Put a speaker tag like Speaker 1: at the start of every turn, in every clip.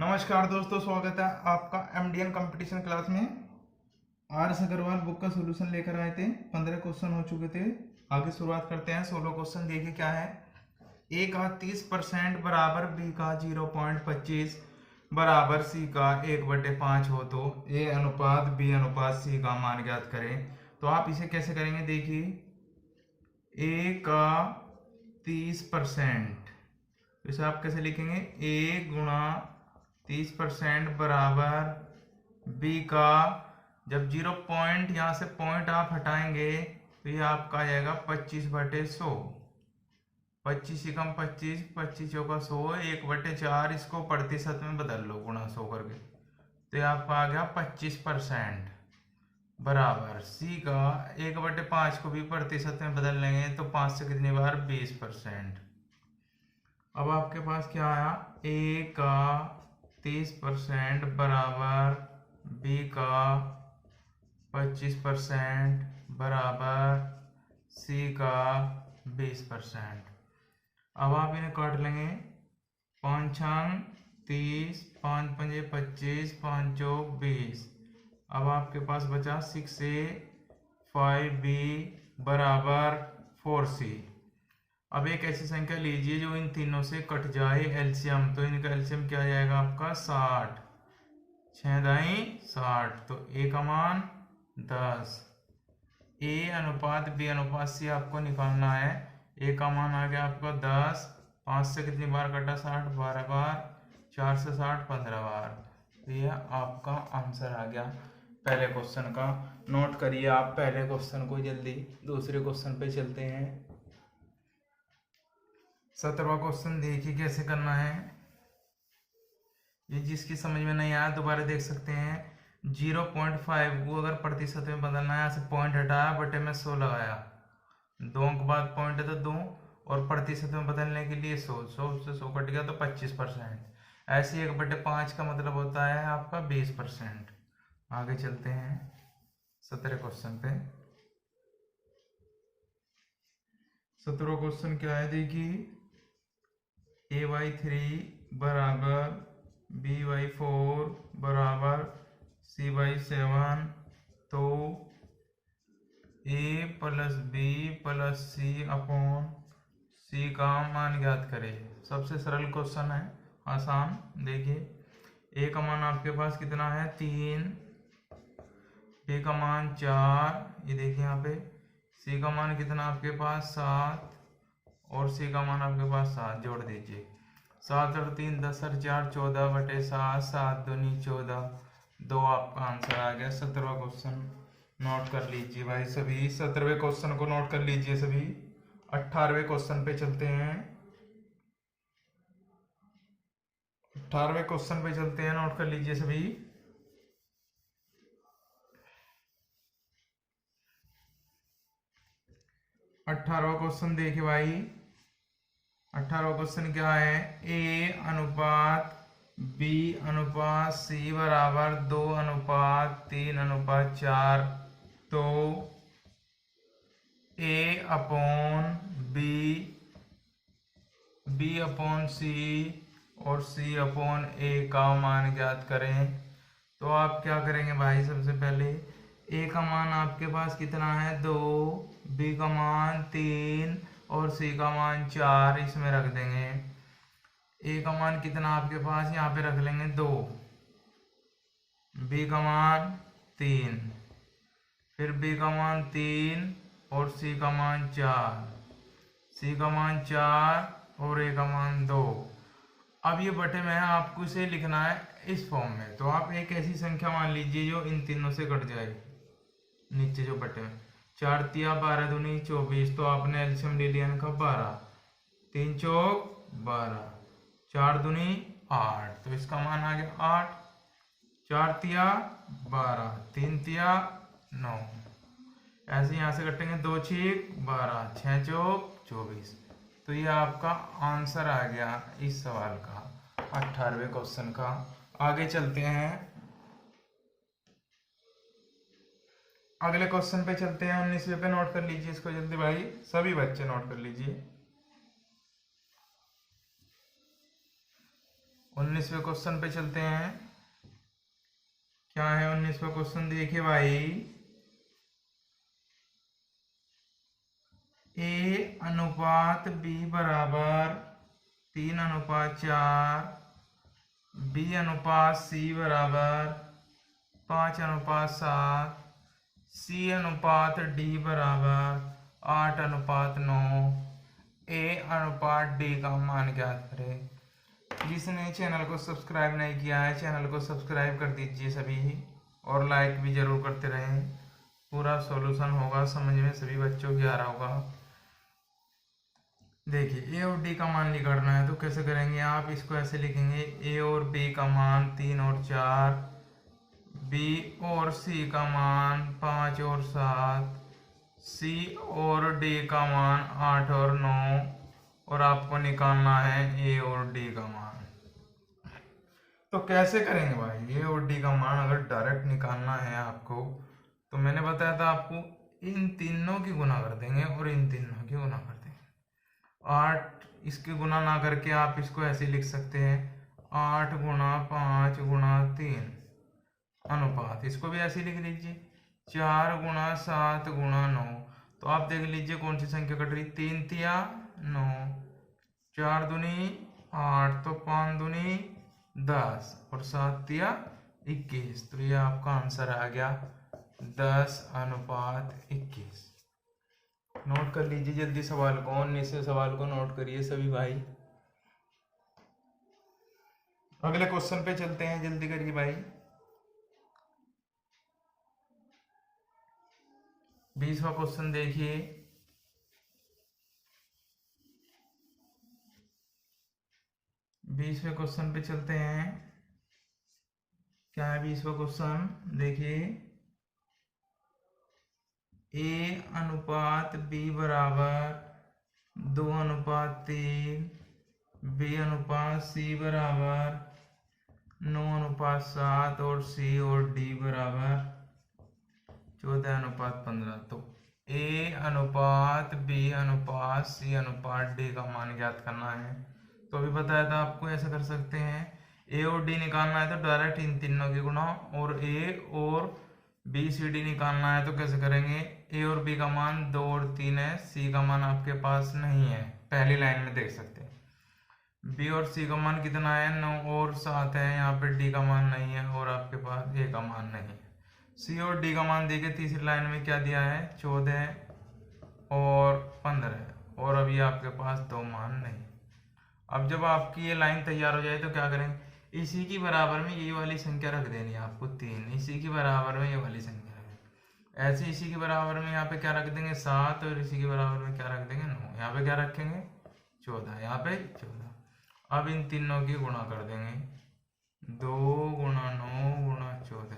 Speaker 1: नमस्कार दोस्तों, स्वागत है आपका एमडीएन कंपटीशन क्लास में। आर एस अग्रवाल बुक का सॉल्यूशन लेकर आए थे। 15 क्वेश्चन हो चुके थे। आगे शुरुआत करते हैं। 16 क्वेश्चन देखिए क्या है। ए का 30% बराबर बी का 0.25 बराबर सी का 1/5 हो तो ए अनुपात बी अनुपात सी का मान ज्ञात करें। तो आप इसे कैसे करेंगे, देखिए ए का 30%, इसे आप कैसे लिखेंगे, ए गुणा 30% बराबर बी का, जब 0 पॉइंट यहाँ से पॉइंट आप हटाएंगे तो ये आपका आ जाएगा 25/100। 25 ही कम 25, 25 चौका 100, 1/4 इसको प्रतिशत में बदल लो गुणा 100 करके, तो ये आपका आ गया 25% बराबर सी का 1/5 को भी प्रतिशत में बदल लेंगे तो 5 से कितनी बार 20%। अब आपके पास क्या आया, ए का 30% बराबर बी का 25% बराबर सी का 20%। अब आप इन्हें काट लेंगे। 5 छंग 30, 5 पंजे 25, 5 चौक 20। अब आपके पास बचा 6A 5B बराबर 4C। अब एक ऐसी संख्या लीजिए जो इन तीनों से कट जाए एलसीएम, तो इनका एलसीएम क्या आ जाएगा आपका 60, 6 दाई 60, तो ए का मान 10। ए अनुपात बी अनुपात सी आपको निकालना है। ए का मान आ गया आपका 10, 5 से कितनी बार कटा 60, 12 बार, 4 से 60 15 बार, तो यह आपका आंसर आ गया पहले क्वेश्चन का। नोट करिए आप पहले क्वेश्चन को जल्दी। दूसरे क्वेश्चन पे चलते हैं। 17वां क्वेश्चन देखिए कैसे करना है। ये जिसकी समझ में नहीं आया दोबारा देख सकते हैं। 0.5 को अगर प्रतिशत में बदलना है, यहाँ से पॉइंट हटाया, बटे में 100 लगाया, 2 अंक बाद पॉइंट है तो 2, और प्रतिशत में बदलने के लिए 100 से 100 कट गया तो 25%। ऐसे 1/5 का मतलब होता है आपका 20%। आगे चलते हैं 17 क्वेश्चन पे। 17वां क्वेश्चन क्या है, देखिए a/3 बराबर b/4 बराबर c/7, तो a plus B plus C upon C का मान ज्ञात करें। सबसे सरल क्वेश्चन है, आसान। देखिए a का मान आपके पास कितना है 3, b का मान 4, ये देखिए यहाँ पे, c का मान कितना आपके पास 7, और c का मान आपके पास 7, जोड़ दीजिए। 7 और 3 10 और 4 14/7, 7 दूनी 14, 2 आपका आंसर आ गया। 17वां क्वेश्चन नोट कर लीजिए भाई सभी। 17वें क्वेश्चन को नोट कर लीजिए सभी। 18वें क्वेश्चन पे चलते हैं। 18वें क्वेश्चन पे चलते हैं, नोट कर लीजिए सभी। 18वां क्वेश्चन देखिए भाई। 18वां क्वेश्चन क्या है, ए अनुपात बी अनुपात सी बराबर 2:3:4, तो ए अपॉन बी, बी अपॉन सी और सी अपॉन ए का मान ज्ञात करें। तो आप क्या करेंगे भाई, सबसे पहले ए का मान आपके पास कितना है 2, बी का मान 3 और सी का मान 4, इसमें रख देंगे। ए का मान कितना आपके पास यहाँ पे रख लेंगे 2, बी का मान 3, फिर बी का मान 3 और सी का मान 4, सी का मान 4 और ए का मान 2। अब ये बटे में है, आपको इसे लिखना है इस फॉर्म में। तो आप एक ऐसी संख्या मान लीजिए जो इन तीनों से कट जाए, नीचे जो बटे में 4 तिया 12 दूनी 24, तो आपने एलसीएम ले लिया इनका 12, 3 चौक 12, 4 दूनी 8, तो इसका मान आ गया 8, 4 तिया 12, 3 तिया 9, ऐसे यहाँ से कटेंगे 2 छीक 12, 6 चौक 24, तो ये आपका आंसर आ गया इस सवाल का, 18वें क्वेश्चन का। आगे चलते हैं, अगले क्वेश्चन पे चलते हैं। 19वें पे नोट कर लीजिए इसको जल्दी भाई, सभी बच्चे नोट कर लीजिए। 19वें क्वेश्चन पे चलते हैं। क्या है 19वां क्वेश्चन? देखिए भाई, ए अनुपात बी बराबर 3:4, बी अनुपात सी बराबर 5:7, सी अनुपात डी बराबर 8:9, ए अनुपात डी का मान ज्ञात करें। जिसने चैनल को सब्सक्राइब नहीं किया है, चैनल को सब्सक्राइब कर दीजिए सभी, और लाइक भी जरूर करते रहें। पूरा सॉल्यूशन होगा, समझ में सभी बच्चों की आ रहा होगा। देखिए, ए और डी का मान निकालना है तो कैसे करेंगे? आप इसको ऐसे लिखेंगे, ए और बी का मान 3 और 4, बी और सी का मान 5 और 7, सी और डी का मान 8 और 9, और आपको निकालना है ए और डी का मान। तो कैसे करेंगे भाई? ए और डी का मान अगर डायरेक्ट निकालना है आपको, तो मैंने बताया था आपको इन तीनों की गुना कर देंगे और इन तीनों की गुना कर देंगे। 8 इसके गुना ना करके आप इसको ऐसे लिख सकते हैं, 8 गुणा 5 गुणा 3 अनुपात, इसको भी ऐसे लिख लीजिए, 4 गुणा 7 गुणा 9। तो आप देख लीजिए कौन सी संख्या कट रही, 3 तिया 9, 4 दूनी 8, तो 5 दूनी 10 और 7 तिया 21। तो ये आपका आंसर आ गया 10:21। नोट कर लीजिए जल्दी सवाल को, 19वें सवाल को नोट करिए सभी भाई। अगले क्वेश्चन पे चलते हैं, जल्दी करिए भाई। 20वां क्वेश्चन देखिए, बीसवें क्वेश्चन पे चलते हैं। क्या है 20वां क्वेश्चन? देखिए, ए अनुपात बी बराबर 2:3, बी अनुपात सी बराबर 9:7, और सी और डी बराबर 14:15। तो ए अनुपात बी अनुपात सी अनुपात डी का मान ज्ञात करना है। तो अभी बताया था आपको, ऐसा कर सकते हैं, ए और डी निकालना है तो डायरेक्ट इन तीनों की गुणा, और ए और बी सी डी निकालना है तो कैसे करेंगे? ए और बी का मान 2 और 3 है, सी का मान आपके पास नहीं है, पहली लाइन में देख सकते हैं। बी और सी का मान कितना है? 9 और 7 है, यहाँ पे डी का मान नहीं है, और आपके पास ए का मान नहीं है। सी और डी का मान देखिए तीसरी लाइन में क्या दिया है, 14 और 15, और अभी आपके पास दो मान नहीं। अब जब आपकी ये लाइन तैयार हो जाए तो क्या करेंगे? इसी की बराबर में ये वाली संख्या रख देनी है आपको 3, इसी की बराबर में ये वाली संख्या रख देंगे। ऐसे इसी के बराबर में यहाँ पे क्या रख देंगे? 7, और इसी के बराबर में क्या रख देंगे? 9। यहाँ पे क्या रखेंगे? 14, यहाँ पे 14। अब इन तीनों की गुणा कर देंगे, 2 गुणा 9 गुणा 14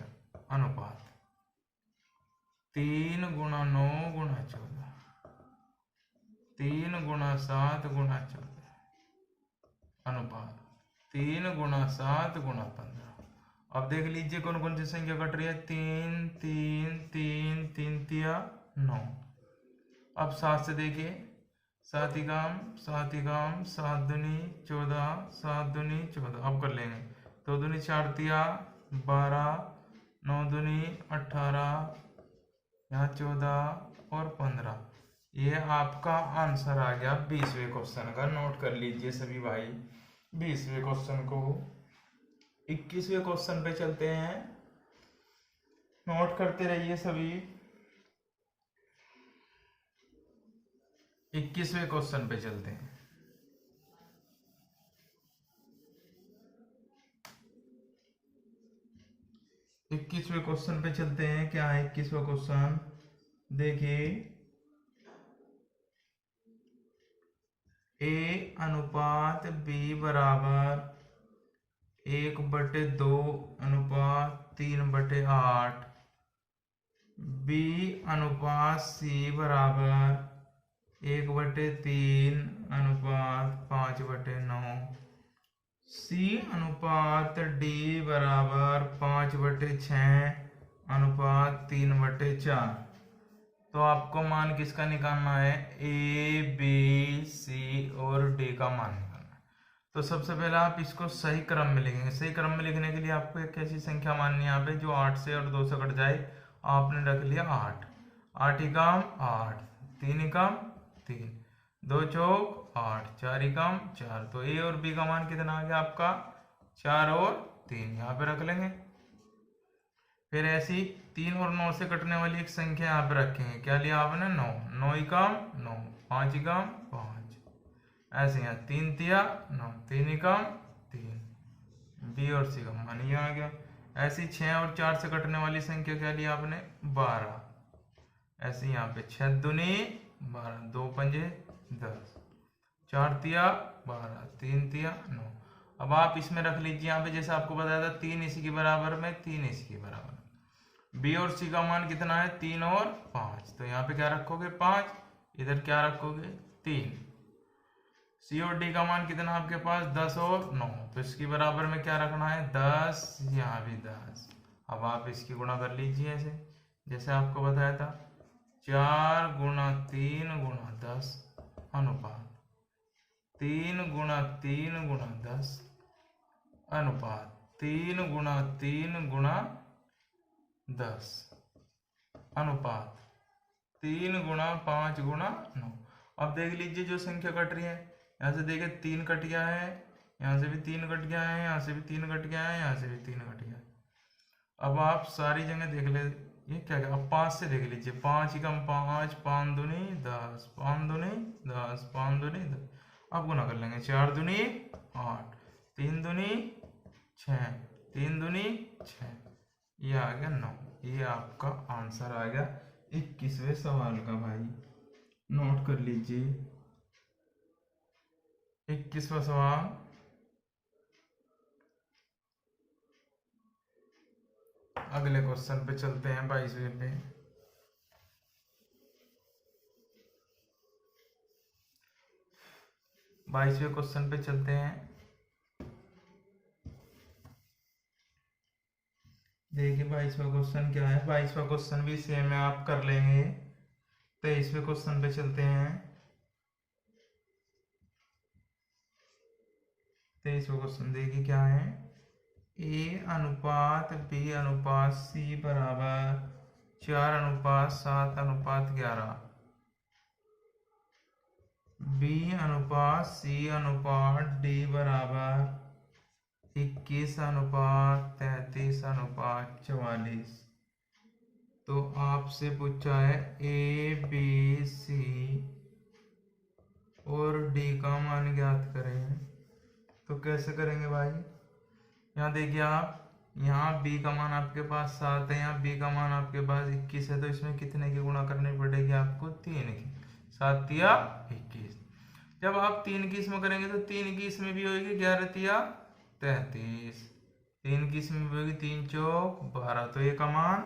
Speaker 1: अनुपात 3 गुणा 9 गुणा 14, 3 गुणा 7 गुणा 14 अनुपात 3 गुणा 7 गुणा 15। अब देख लीजिए कौन कौन सी संख्या कट रही है, 3 3 3 3 तिया 9। अब 7 से देखिए, 7 ही काम 7 ही काम, 7 दूनी 14, 7 दूनी 14। अब कर लेंगे, 2 दूनी 4 तिया 12, 9 दूनी 18, यहाँ 14 और 15। ये आपका आंसर आ गया 20वें क्वेश्चन का। नोट कर लीजिए सभी भाई 20वें क्वेश्चन को। 21वें क्वेश्चन पे चलते हैं, नोट करते रहिए सभी। 21वें क्वेश्चन पे चलते हैं। इक्कीसवें क्वेश्चन पे चलते हैं। क्या है 21वां क्वेश्चन? देखिए, ए अनुपात बी बराबर 1/2 अनुपात 3/8, बी अनुपात सी बराबर 1/3 अनुपात 5/9, सी अनुपात डी बराबर 5/6 अनुपात 3/4। तो आपको मान किसका निकालना है? ए बी सी और डी का मान निकालना है। तो सबसे पहले आप इसको सही क्रम में लिखेंगे। सही क्रम में लिखने के लिए आपको एक ऐसी संख्या माननी है यहाँ पे जो 8 से और 2 से कट जाए। आपने रख लिया 8, 8 एकम 8, 3 एकम 3, 2 चौक 8, 4 एकम 4। तो ए और बी का मान कितना आ गया आपका 4 और 3, यहाँ पे रख लेंगे। फिर ऐसी 3 और 9 से कटने वाली एक संख्या यहाँ पे रखेंगे। क्या लिया आपने 9, 9 एकम 9, 5 एकम 5, ऐसे यहाँ 3 तिया 9, 3 एकम 3, बी और सी का मान ये आ गया। ऐसी 6 और 4 से कटने वाली संख्या क्या लिया आपने 12, ऐसे यहाँ पे 6 दूनी 12, 2 पंजे 10, 4 तिया 12, 3 तिया 9। अब आप इसमें रख लीजिए यहाँ पे जैसे आपको बताया था 3 इसी के बराबर में, 3 इसी के बराबर। बी और सी का मान कितना है 3 और 5, तो यहाँ पे क्या रखोगे 5, इधर क्या रखोगे 3। सी और डी का मान कितना आपके पास 10 और 9, तो इसकी बराबर में क्या रखना है 10, यहाँ भी 10। अब आप इसकी गुणा कर लीजिए ऐसे जैसे आपको बताया था 4 गुणा 3 गुणा 10 अनुपात 3 गुणा 3 गुणा 10 अनुपात 3 गुणा 3 गुणा 10 अनुपात 3 गुणा 5 गुणा 9। अब देख लीजिए जो संख्या कट रही है, यहाँ से देखिए 3 कट गया है, यहाँ से भी 3 कट गया है, यहाँ से भी 3 कट गया है, यहाँ से भी 3 कट गया है। अब आप सारी जगह देख ले, ये क्या क्या, अब 5 से देख लीजिए 5 एकम 5, 5 दूनी 10, 5 दूनी 10, 5 दूनी 10। अब गुना कर लेंगे 4 दूनी 8, 3 दूनी 6, 3 दूनी 6, ये आ गया 9। ये आपका आंसर आ गया 21वें सवाल का भाई, नोट कर लीजिए 21वां सवाल। अगले क्वेश्चन पे चलते हैं 22वें पे। 22वें क्वेश्चन पे चलते हैं। देखिए 22वां क्वेश्चन क्या है, 22वां क्वेश्चन भी सेम है, आप कर लेंगे। 23वें क्वेश्चन पे चलते हैं। 23वां क्वेश्चन देखिए क्या है, ए अनुपात बी अनुपात सी बराबर 4 अनुपात 7 अनुपात 11, बी अनुपात सी अनुपात डी बराबर 21 अनुपात 33 अनुपात 44। तो आपसे पूछा है ए बी सी और डी का मान ज्ञात करें। तो कैसे करेंगे भाई, यहाँ देखिए आप, यहाँ बी का मान आपके पास 7 है, यहाँ बी का मान आपके पास 21 है, तो इसमें कितने की गुणा करनी पड़ेगी आपको 3 की, 7 तिया 21। जब आप 3 की इसमें करेंगे तो 3 की इसमें भी होगी 11 तिया 33, 3 की इसमें भी होगी 3 चौक 12, तो ए का मान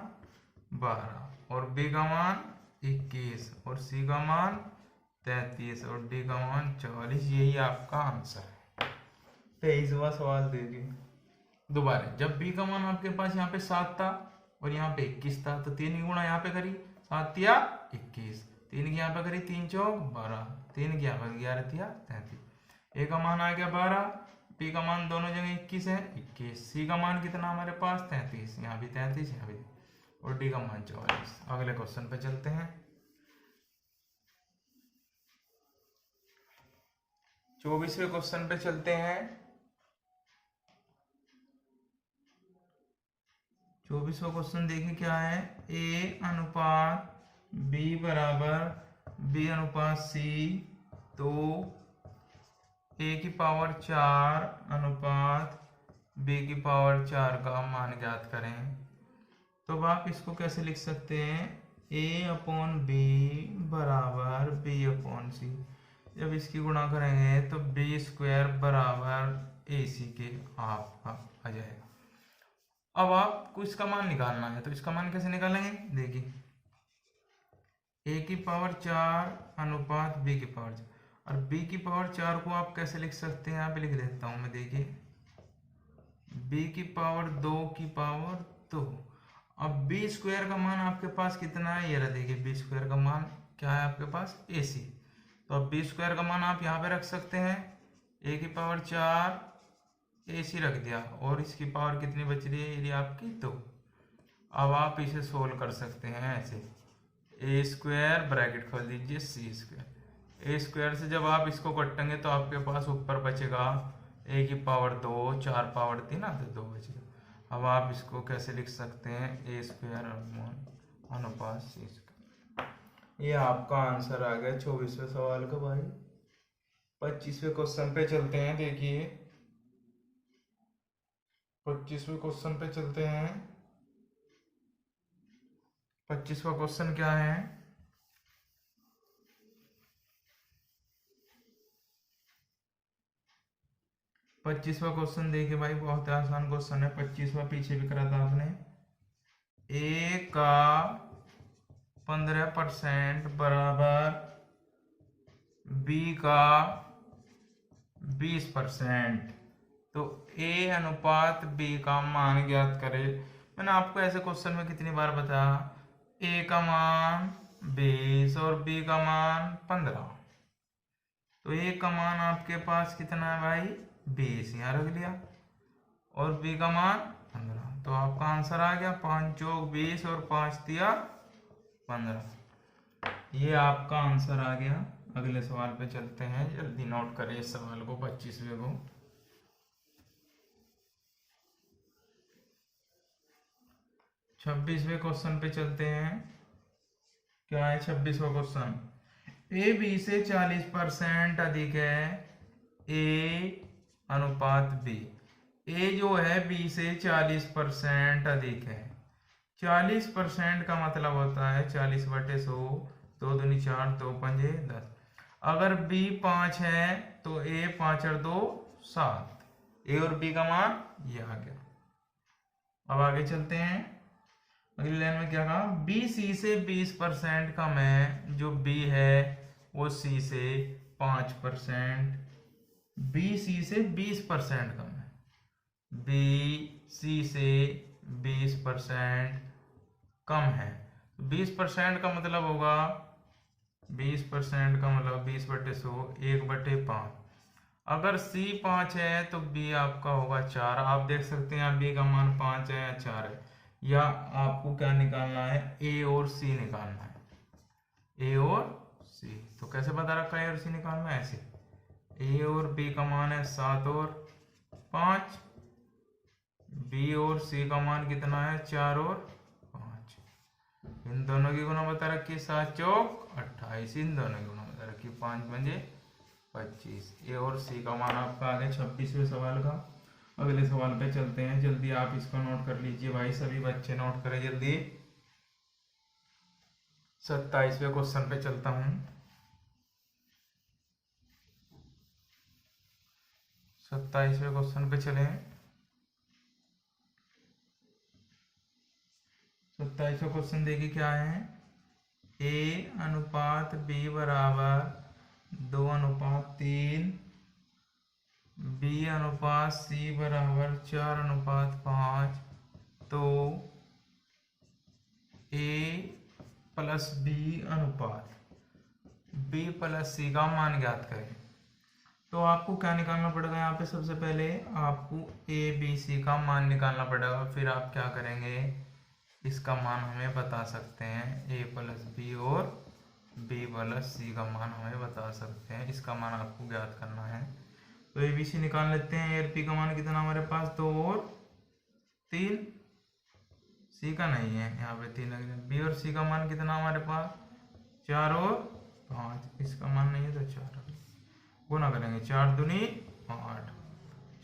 Speaker 1: 12 और बी का मान 21 और सी का मान 33 और डी का मान 44। यही आपका आंसर है। 23वां सवाल देखिए दोबारा, जब बी का मान आपके पास यहाँ पे 7 था और यहाँ पे 21 था, तो 3 की गुणा यहाँ पे करी 7 तिया 21, 3 की यहाँ पे करी 3 चौक 12, 3 की यहाँ पे 11 तिया 33। ए का मान आ गया 12, बी का मान दोनों जगह 21 है 21, सी का मान कितना हमारे पास 33, यहाँ भी 33 यहाँ भी, और डी का मान 44। अगले क्वेश्चन पे चलते हैं। 24वें क्वेश्चन पे चलते हैं। 24वां क्वेश्चन देखिए क्या है, ए अनुपात बी बराबर बी अनुपात सी, तो ए की पावर 4 अनुपात बी की पावर 4 का मान ज्ञात करें। तो अब आप इसको कैसे लिख सकते हैं, ए अपॉन बी बराबर बी अपॉन सी। जब इसकी गुणा करेंगे तो बी स्क्वायर बराबर ए सी के आपका आ जाएगा। अब आपको इसका मान निकालना है, तो इसका मान कैसे निकालेंगे, देखिए ए की पावर 4 अनुपात बी की पावर 4, और बी की पावर 4 को आप कैसे लिख सकते हैं, यहाँ पे लिख देता हूं मैं। देखिए बी की पावर 2 की पावर 2। अब बी स्क्वायर का मान आपके पास कितना है, ये रहा, देखिए बी स्क्वायर का मान क्या है आपके पास AC। तो अब बी स्क्वायर का मान आप यहाँ पे रख सकते हैं ए की पावर 4 AC रख दिया और इसकी पावर कितनी बच रही है, ये आपकी 2। अब आप इसे सोल्व कर सकते हैं ऐसे, ए स्क्वायर ब्रैकेट खोल दीजिए सी स्क्वायर। ए स्क्वायर से जब आप इसको कटेंगे तो आपके पास ऊपर बचेगा ए की पावर 2, 4 पावर थी ना तो 2 बचेगा। अब आप इसको कैसे लिख सकते हैं, ए स्क्वायर अनुपात सी स्क्वायर। ये आपका आंसर आ गया 24वें सवाल का भाई। 25वें क्वेश्चन पे चलते हैं। देखिए 25वें क्वेश्चन पे चलते हैं। 25वां क्वेश्चन क्या है, पच्चीसवा क्वेश्चन देखिए भाई, बहुत आसान क्वेश्चन है। 25वां पीछे भी करा था आपने। ए का 15% बराबर बी का 20%, तो ए अनुपात बी का मान ज्ञात करे। मैंने आपको ऐसे क्वेश्चन में कितनी बार बताया, ए का मान 20 और बी का मान 15, तो ए का मान आपके पास कितना है भाई 20, यहाँ रख लिया, और बी का मान 15, तो आपका आंसर आ गया 5 चौक 20 और 5 दिया 15। ये आपका आंसर आ गया। अगले सवाल पे चलते हैं, जल्दी नोट करें इस सवाल को, 25वें को। 26वें क्वेश्चन पे चलते हैं। क्या है 26वां क्वेश्चन, ए बी से 40% अधिक है, ए अनुपात बी। ए जो है बी से 40% अधिक है। 40% का मतलब होता है 40/100, 2 दूनी 4, 2 पंजे 10। अगर बी 5 है तो ए 5 और 2 7। ए और बी का मान ये आ गया। अब आगे चलते हैं। अगली लाइन में क्या कहा, बी सी से 20% कम है, जो बी है वो सी से 5%, बी सी से 20% कम है, बी सी से 20% कम है। 20% का मतलब होगा, 20% का मतलब 20/100, 1/5। अगर सी 5 है तो बी आपका होगा 4। आप देख सकते हैं बी का मान 5 है या 4 है, या आपको क्या निकालना है, ए और सी निकालना है, ए और सी। तो कैसे पता रखा है ए और सी निकालना है, ऐसे ए और बी का मान है 7 और 5, बी और सी का मान कितना है 4 और 5। इन दोनों की गुणा बता रखी 7 चौक 28, इन दोनों की गुणा बता रखी 5 पंजे 25। ए और सी का मान आपका आ गया 26वें सवाल का। अगले सवाल पे चलते हैं, जल्दी आप इसको नोट कर लीजिए भाई, सभी बच्चे नोट करें जल्दी। 27वें क्वेश्चन पे चलता हूँ। 27वें क्वेश्चन पे चले। 27वां क्वेश्चन देखिए क्या है, ए अनुपात बी बराबर 2:3, बी अनुपात सी बराबर 4:5, तो ए प्लस बी अनुपात बी प्लस सी का मान ज्ञात करें। तो आपको क्या निकालना पड़ेगा, यहाँ पे सबसे पहले आपको ए बी सी का मान निकालना पड़ेगा, फिर आप क्या करेंगे, इसका मान हमें बता सकते हैं, ए प्लस बी और बी प्लस सी का मान हमें बता सकते हैं, इसका मान आपको ज्ञात करना है। तो ए बी सी निकाल लेते हैं। ए और पी का मान कितना हमारे पास 2 और 3, सी का नहीं है यहाँ पे 3 लग जाए। बी और सी का मान कितना हमारे पास 4 और 5, इसका मान नहीं है तो 4 गुना करेंगे, 4 दूनी 8,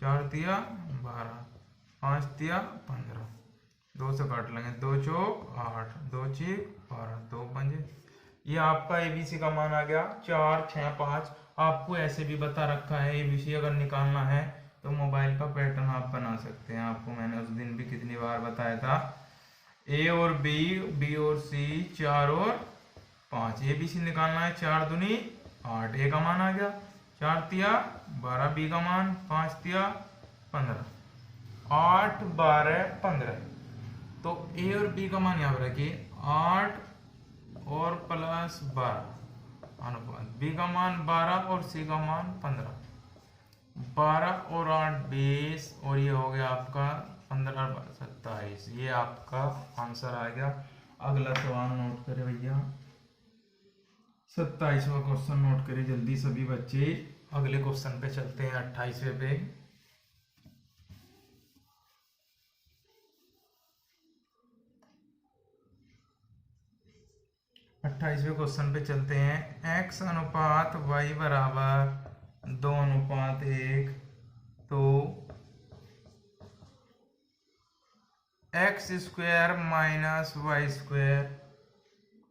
Speaker 1: 4 दिया 12, 5 दिया 15, 2 से काट लेंगे, 2 चौक 8, 2 चीक 12, 2 पंजे। ये आपका एबीसी का मान आ गया 4, 6, 5। आपको ऐसे भी बता रखा है एबीसी अगर निकालना है तो मोबाइल का पैटर्न आप बना सकते हैं। आपको मैंने उस दिन भी कितनी बार बताया था, ए और बी, बी और सी, 4 और 5। एबीसी निकालना है, 4 दूनी 8, ए का मान आ गया, 4 तिया 12, बी का मान 5 तिया 15, 8, 12, 15। तो ए और बी का मान यहाँ पर रखिए 8 और प्लस 12 अनुपात, बी का मान 12 और सी का मान 15। 12 और 8 20 और ये हो गया आपका 15 27। ये आपका आंसर आ गया। अगला सवाल नोट करें भैया, 27वां क्वेश्चन नोट करें जल्दी सभी बच्चे। अगले क्वेश्चन पे चलते हैं 28वें पे। 28वें क्वेश्चन पे चलते हैं। x अनुपात y बराबर 2:1, तो X square minus Y square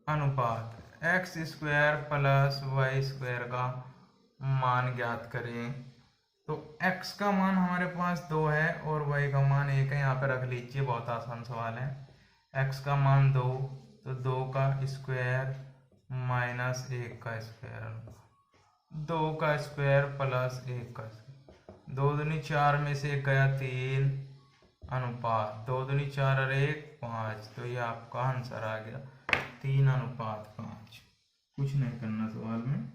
Speaker 1: अनुपात X square plus Y square का मान ज्ञात करें। तो x का मान हमारे पास 2 है और y का मान 1 है। यहाँ पे रख लीजिए, बहुत आसान सवाल है। x का मान 2, तो 2 का स्क्वायर माइनस 1 का स्क्वायर, 2 का स्क्वायर प्लस 1 का स्क्वायर, 2 दूनी 4 में से 1 गया 3 अनुपात 2 दूनी 4 और 1 5। तो ये आपका आंसर आ गया 3:5। कुछ नहीं करना सवाल में।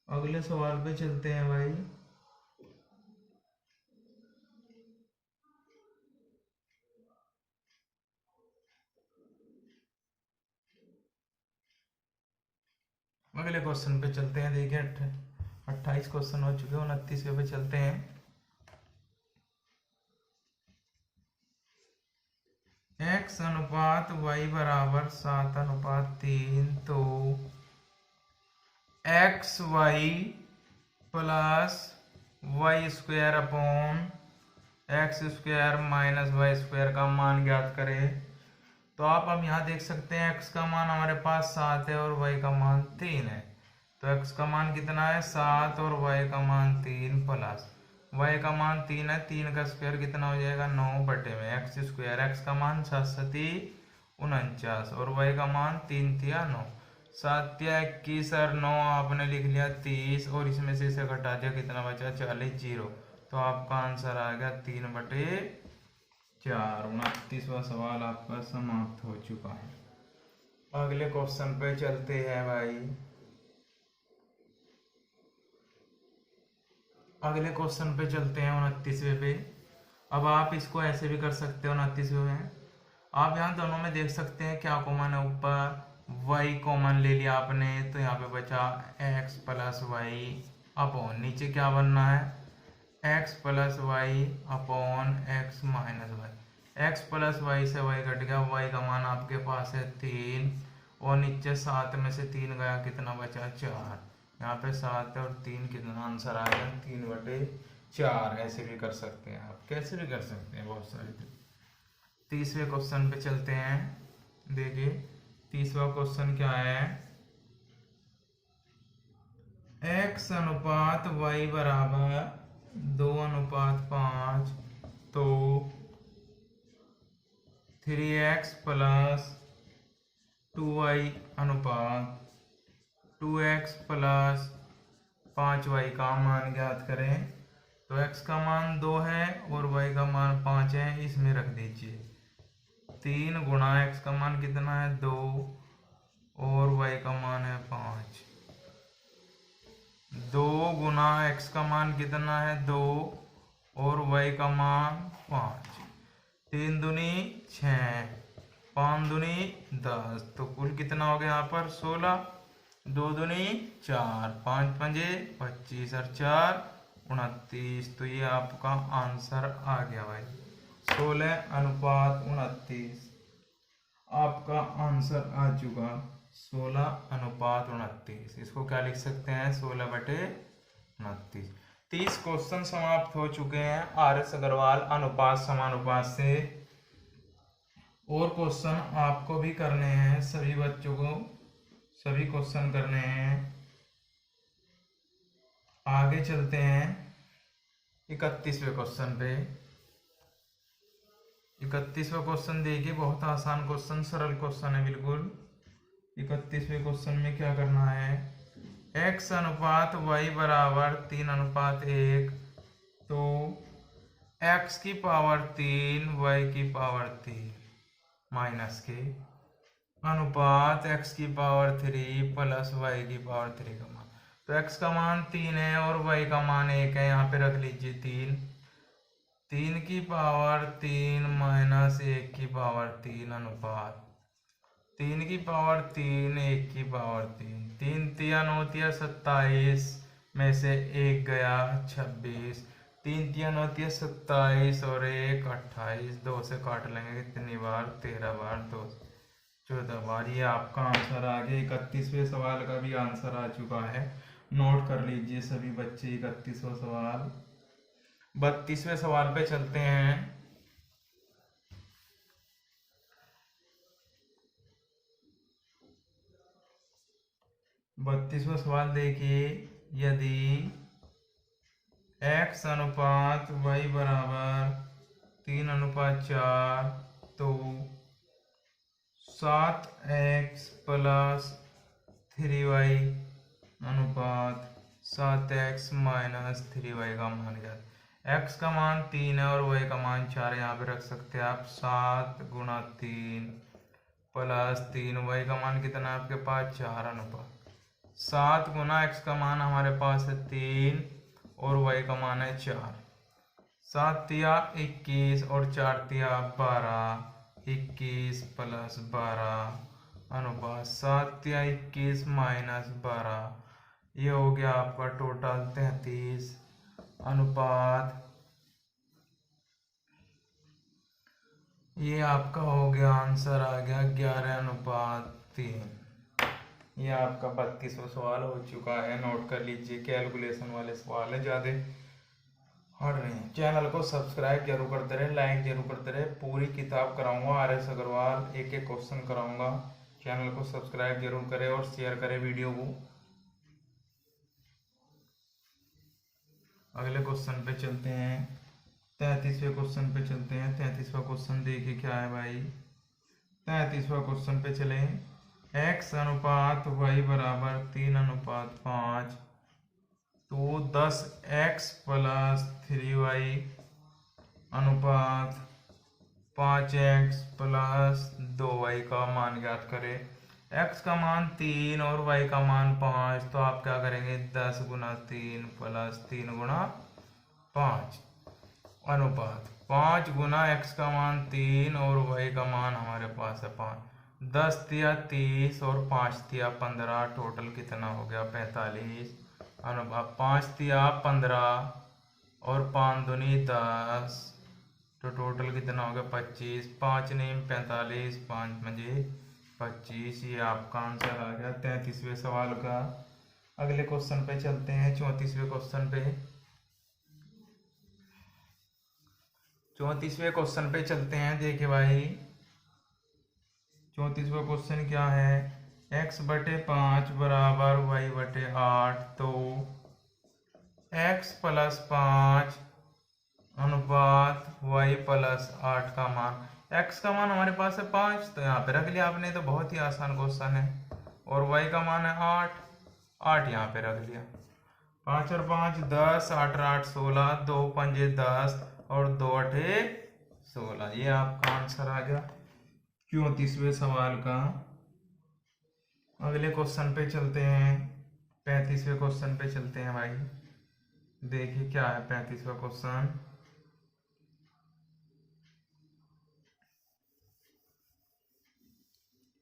Speaker 1: अगले सवाल पे चलते हैं भाई। अगले क्वेश्चन पे चलते हैं। देखिए 28 क्वेश्चन हो चुके हैं, 29वें पे चलते हैं। x अनुपात y बराबर 7:3, तो x y plus Y square upon x square minus Y square का मान ज्ञात करें। तो आप अब यहाँ देख सकते हैं x का मान हमारे पास 7 है और y का मान 3 है। तो x का मान कितना है 7 और y का मान 3 प्लस y का मान 3 है, 3 का स्क्वायर कितना हो जाएगा 9 बटे में एक्स स्क्वायर। x का मान 7 49 और y का मान 3 3 9, 7 21 और 9 आपने लिख लिया 30 और इसमें से इसे घटा दिया, कितना बचा 40 0। तो आपका आंसर आ गया 3/4। 29वां सवाल आपका समाप्त हो चुका है। अगले क्वेश्चन पे चलते हैं भाई। अगले क्वेश्चन पे चलते हैं 29वें पे। अब आप इसको ऐसे भी कर सकते हो 29वें में। आप यहाँ दोनों में देख सकते हैं क्या कॉमन है। ऊपर y कॉमन ले लिया आपने, तो यहाँ पे बचा x प्लस वाई अपॉन नीचे क्या बनना है x plus y upon x minus y. X plus y से y कट गया, y का मान आपके पास है 3 और नीचे 7 में से 3 गया, कितना बचा 4। यहाँ पे 7 और 3 कितना आंसर आ गया 3/4। ऐसे भी कर सकते हैं, आप कैसे भी कर सकते हैं, बहुत सारे। 30वें क्वेश्चन पे चलते हैं। देखिए 30वां क्वेश्चन क्या है। x अनुपात y बराबर 2:5, तो 3x प्लस 2y अनुपात 2x प्लस 5y का मान ज्ञात करें। तो x का मान 2 है और y का मान 5 है, इसमें रख दीजिए। 3 गुणा x का मान कितना है 2 और y का मान है 5। 2 गुणा x का मान कितना है 2 और y का मान 5। 3 दूनी 6, 5 दूनी 10, तो कुल कितना हो गया यहाँ पर 16। 2 दूनी 4, 5 पंजे 25 और 4 29। तो ये आपका आंसर आ गया भाई 16:29। आपका आंसर आ चुका 16:29। इसको क्या लिख सकते हैं 16/29। 30 क्वेश्चन समाप्त हो चुके हैं RS अग्रवाल अनुपात समानुपात से। और क्वेश्चन आपको भी करने हैं, सभी बच्चों को सभी क्वेश्चन करने हैं। आगे चलते हैं 31वें क्वेश्चन पे। 31वां क्वेश्चन देखिए, बहुत आसान क्वेश्चन, सरल क्वेश्चन है बिल्कुल। 31वें क्वेश्चन में क्या करना है। x अनुपात y बराबर 3:1, तो x की पावर 3 y की पावर 3 माइनस के अनुपात x की पावर 3 प्लस y की पावर 3 का मान। तो x का मान 3 है और y का मान 1 है, यहाँ पे रख लीजिए 3। 3 की पावर 3 माइनस 1 की पावर 3 अनुपात 3 की पावर 3 1 की पावर 3। 3 तिया 9 तिया 27 में से 1 गया 26। 3 तिया 9 तिया 27 और 1 28। 2 से काट लेंगे कितनी बार? 13 बार। 2 14 बार। ये आपका आंसर आ गया। 31वें सवाल का भी आंसर आ चुका है, नोट कर लीजिए सभी बच्चे। 31वां सवाल। 32वें सवाल पे चलते हैं। 32वां सवाल देखिए, यदि x अनुपात y बराबर 3:4 तो 7x प्लस 3y अनुपात 7x माइनस 3y का मान ज्ञात। x का मान 3 है और y का मान 4 है, यहाँ पे रख सकते हैं आप 7 गुणा 3 प्लस 3। y का मान कितना है आपके पास? 4 अनुपात 7 गुना x का मान हमारे पास है 3 और y का मान है 4। 7 तिया 21 और 4 तिया 12। 21 प्लस 12 अनुपात 7 तिया 21 माइनस 12। ये हो गया आपका टोटल 33 अनुपात, ये आपका हो गया आंसर आ गया 11:3। ये आपका 32वां सवाल हो चुका है, नोट कर लीजिए। कैलकुलेशन वाले सवाल है, ज़्यादा हट रहे हैं। चैनल को सब्सक्राइब जरूर करते रहे, लाइक जरूर करते रहे। पूरी किताब कराऊंगा, RS अग्रवाल, एक एक क्वेश्चन कराऊंगा। चैनल को सब्सक्राइब जरूर करें और शेयर करें वीडियो को। अगले क्वेश्चन पे चलते हैं। 33वें क्वेश्चन पे चलते हैं। 33वां क्वेश्चन देखिए क्या है भाई। 33वां क्वेश्चन पे चले। x अनुपात y बराबर 3:5 तो 10x प्लस 3y अनुपात 5x प्लस 2y का मान ज्ञात करें। x का मान 3 और y का मान 5, तो आप क्या करेंगे? 10 गुना 3 प्लस 3 गुना 5 अनुपात 5 गुना x का मान 3 और y का मान हमारे पास है 5। 10 तिया 30 और 5 तिया 15, टोटल कितना हो गया? 45 अनुपात 5 तिया 15 और 5 दूनी 10, तो टोटल कितना हो गया? 25। 5 नीम 45, 5 पंजे 25। ये आपका आंसर आ गया 33वें सवाल का। अगले क्वेश्चन पे चलते हैं। 34वें क्वेश्चन पे 34वें क्वेश्चन पे चलते हैं। देखिए भाई 34वां क्वेश्चन क्या है? x/5 बराबर y/8 तो x प्लस 5 अनुपात y प्लस 8 का मान। x का मान हमारे पास है 5, तो यहाँ पे रख लिया आपने, तो बहुत ही आसान क्वेश्चन है। और y का मान है 8, 8 यहाँ पे रख लिया। 5 और 5 10, 8 और 8 16, 2 पंजे 10 और 2 अठे 16। ये आपका आंसर आ गया 34वें सवाल का। अगले क्वेश्चन पे चलते हैं। 35वें क्वेश्चन पे चलते हैं भाई। देखिए क्या है 35वां क्वेश्चन।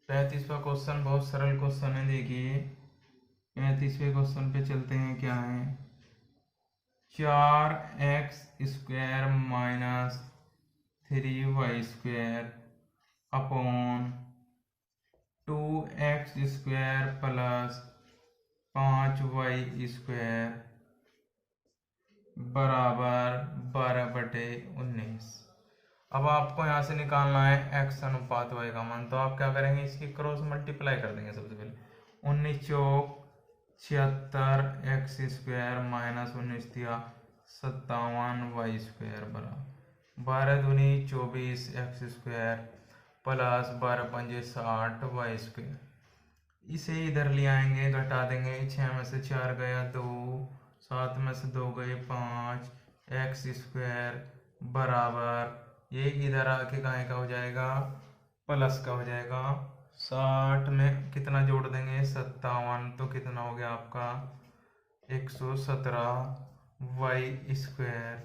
Speaker 1: 35वां क्वेश्चन बहुत सरल क्वेश्चन है। देखिए 35वें क्वेश्चन पे चलते हैं। क्या है? 4x² minus 3y² upon 2x² plus 5y² बराबर 12/19। अब आपको यहाँ से निकालना है x अनुपात y का मान, तो आप क्या करेंगे? इसकी क्रॉस मल्टीप्लाई कर देंगे सबसे पहले। 19 चौक 76 x² माइनस 19 तिया 57 y² बराबर 12 दूनी 24 x² प्लस 12 पंजे 60 y²। इसे इधर ले आएंगे, घटा देंगे। 6 में से 4 गया 2, 7 में से 2 गए 5 x² बराबर, ये इधर आके कहाँ का हो जाएगा? प्लस का हो जाएगा। 60 में कितना जोड़ देंगे? 57, तो कितना हो गया आपका 117 y²।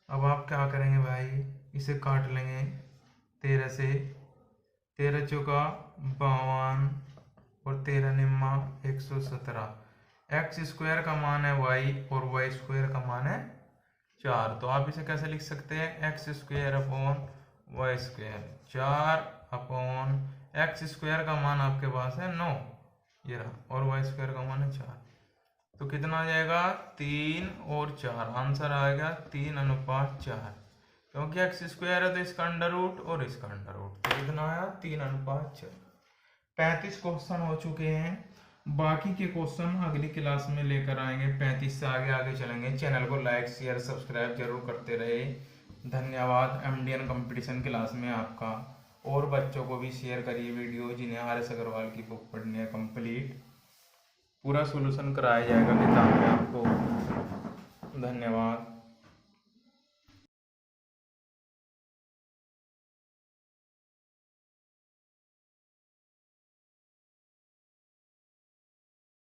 Speaker 1: अब आप क्या करेंगे भाई, इसे काट लेंगे 13 से, 13 चौका 52 और 13 निम्मा 117। x² का मान है y और y² का मान है 4। तो आप इसे कैसे लिख सकते हैं, x² upon y², 4 upon x² का मान आपके पास है 9, ये रहा, और y² का मान है 4। तो कितना आ जाएगा, 3 और 4, आंसर आएगा 3:4, क्योंकि x² है तो इसका अंडर रूट और इसका अंडर रूट, तो कितना आया 3:4। 35 क्वेश्चन हो चुके हैं। बाकी के क्वेश्चन अगली क्लास में लेकर आएंगे, 35 से आगे आगे चलेंगे। चैनल को लाइक शेयर सब्सक्राइब जरूर करते रहे। धन्यवाद। MDN कंपटीशन क्लास में आपका, और बच्चों को भी शेयर करिए वीडियो जिन्हें RS अग्रवाल की बुक पढ़नी है कंप्लीट। पूरा सॉल्यूशन कराया जाएगा किताब में आपको। धन्यवाद।